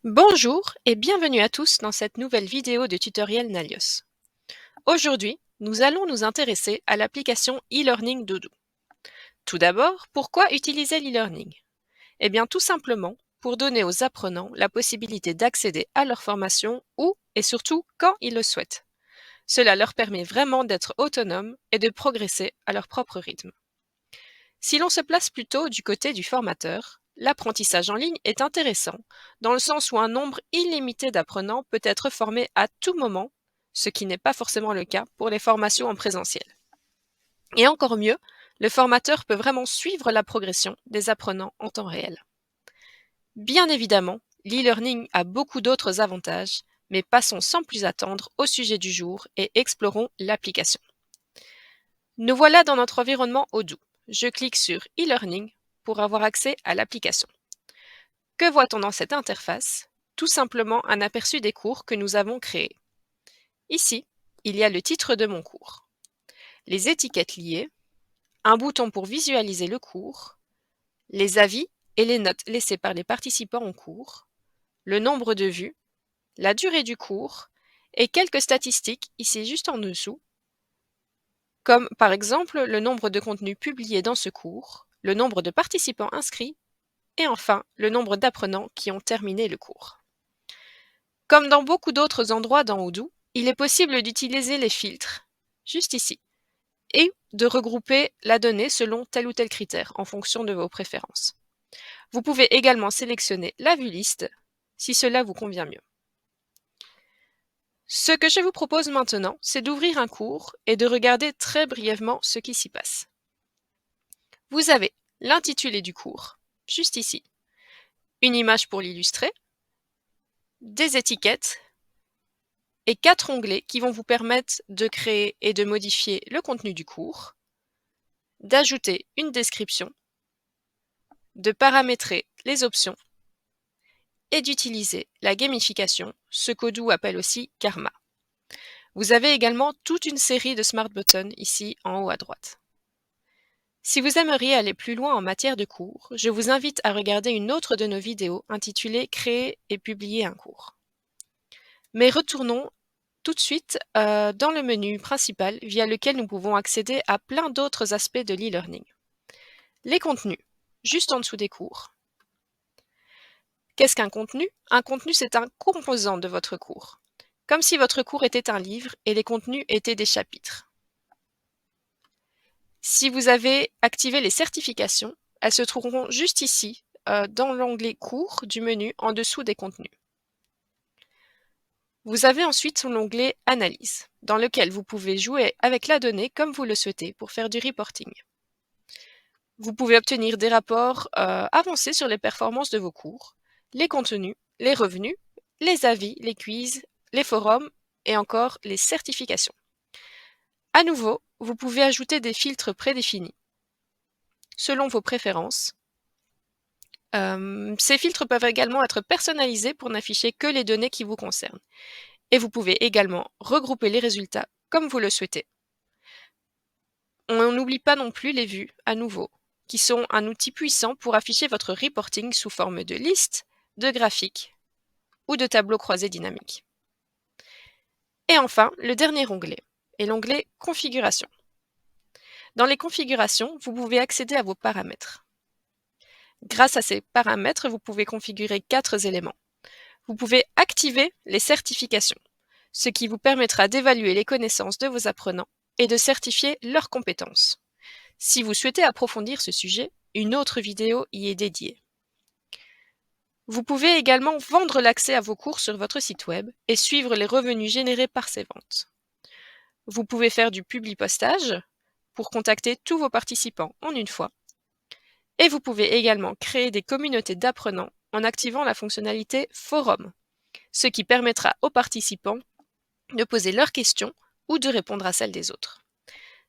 Bonjour et bienvenue à tous dans cette nouvelle vidéo de tutoriel Nalios. Aujourd'hui, nous allons nous intéresser à l'application e-learning Doodoo. Tout d'abord, pourquoi utiliser l'e-learning? Eh bien tout simplement pour donner aux apprenants la possibilité d'accéder à leur formation où et surtout quand ils le souhaitent. Cela leur permet vraiment d'être autonomes et de progresser à leur propre rythme. Si l'on se place plutôt du côté du formateur, l'apprentissage en ligne est intéressant, dans le sens où un nombre illimité d'apprenants peut être formé à tout moment, ce qui n'est pas forcément le cas pour les formations en présentiel. Et encore mieux, le formateur peut vraiment suivre la progression des apprenants en temps réel. Bien évidemment, l'e-learning a beaucoup d'autres avantages, mais passons sans plus attendre au sujet du jour et explorons l'application. Nous voilà dans notre environnement Odoo. Je clique sur e-learning pour avoir accès à l'application. Que voit-on dans cette interface? Tout simplement un aperçu des cours que nous avons créés. Ici, il y a le titre de mon cours, les étiquettes liées, un bouton pour visualiser le cours, les avis et les notes laissées par les participants au cours, le nombre de vues, la durée du cours et quelques statistiques ici juste en dessous, comme par exemple le nombre de contenus publiés dans ce cours, le nombre de participants inscrits et enfin le nombre d'apprenants qui ont terminé le cours. Comme dans beaucoup d'autres endroits dans Odoo, il est possible d'utiliser les filtres, juste ici, et de regrouper la donnée selon tel ou tel critère en fonction de vos préférences. Vous pouvez également sélectionner la vue liste si cela vous convient mieux. Ce que je vous propose maintenant, c'est d'ouvrir un cours et de regarder très brièvement ce qui s'y passe. Vous avez l'intitulé du cours, juste ici, une image pour l'illustrer, des étiquettes et 4 onglets qui vont vous permettre de créer et de modifier le contenu du cours, d'ajouter une description, de paramétrer les options et d'utiliser la gamification, ce qu'Odoo appelle aussi Karma. Vous avez également toute une série de Smart Buttons ici en haut à droite. Si vous aimeriez aller plus loin en matière de cours, je vous invite à regarder une autre de nos vidéos intitulée Créer et publier un cours. Mais retournons tout de suite dans le menu principal via lequel nous pouvons accéder à plein d'autres aspects de l'e-learning. Les contenus, juste en dessous des cours. Qu'est-ce qu'un contenu? Un contenu, c'est un composant de votre cours, comme si votre cours était un livre et les contenus étaient des chapitres. Si vous avez activé les certifications, elles se trouveront juste ici, dans l'onglet cours du menu en dessous des contenus. Vous avez ensuite l'onglet Analyse, dans lequel vous pouvez jouer avec la donnée comme vous le souhaitez pour faire du reporting. Vous pouvez obtenir des rapports avancés sur les performances de vos cours, les contenus, les revenus, les avis, les quiz, les forums et encore les certifications. À nouveau, vous pouvez ajouter des filtres prédéfinis selon vos préférences. Ces filtres peuvent également être personnalisés pour n'afficher que les données qui vous concernent. Et vous pouvez également regrouper les résultats comme vous le souhaitez. On n'oublie pas non plus les vues, à nouveau, qui sont un outil puissant pour afficher votre reporting sous forme de listes, de graphiques ou de tableaux croisés dynamiques. Et enfin, le dernier onglet est l'onglet Configuration. Dans les configurations, vous pouvez accéder à vos paramètres. Grâce à ces paramètres, vous pouvez configurer 4 éléments. Vous pouvez activer les certifications, ce qui vous permettra d'évaluer les connaissances de vos apprenants et de certifier leurs compétences. Si vous souhaitez approfondir ce sujet, une autre vidéo y est dédiée. Vous pouvez également vendre l'accès à vos cours sur votre site web et suivre les revenus générés par ces ventes. Vous pouvez faire du publi-postage pour contacter tous vos participants en une fois. Et vous pouvez également créer des communautés d'apprenants en activant la fonctionnalité Forum, ce qui permettra aux participants de poser leurs questions ou de répondre à celles des autres.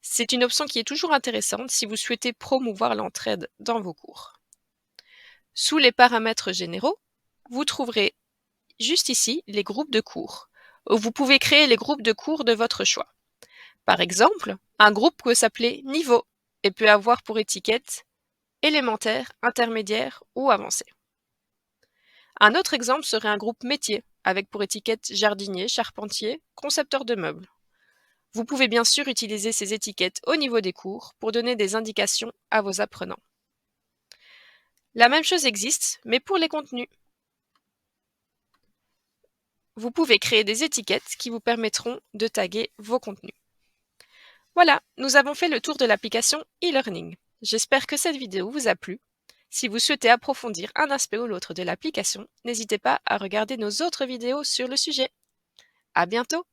C'est une option qui est toujours intéressante si vous souhaitez promouvoir l'entraide dans vos cours. Sous les paramètres généraux, vous trouverez juste ici les groupes de cours, où vous pouvez créer les groupes de cours de votre choix. Par exemple, un groupe peut s'appeler Niveau et peut avoir pour étiquette élémentaire, intermédiaire ou avancé. Un autre exemple serait un groupe métier, avec pour étiquette jardinier, charpentier, concepteur de meubles. Vous pouvez bien sûr utiliser ces étiquettes au niveau des cours pour donner des indications à vos apprenants. La même chose existe, mais pour les contenus. Vous pouvez créer des étiquettes qui vous permettront de taguer vos contenus. Voilà, nous avons fait le tour de l'application e-learning. J'espère que cette vidéo vous a plu. Si vous souhaitez approfondir un aspect ou l'autre de l'application, n'hésitez pas à regarder nos autres vidéos sur le sujet. À bientôt!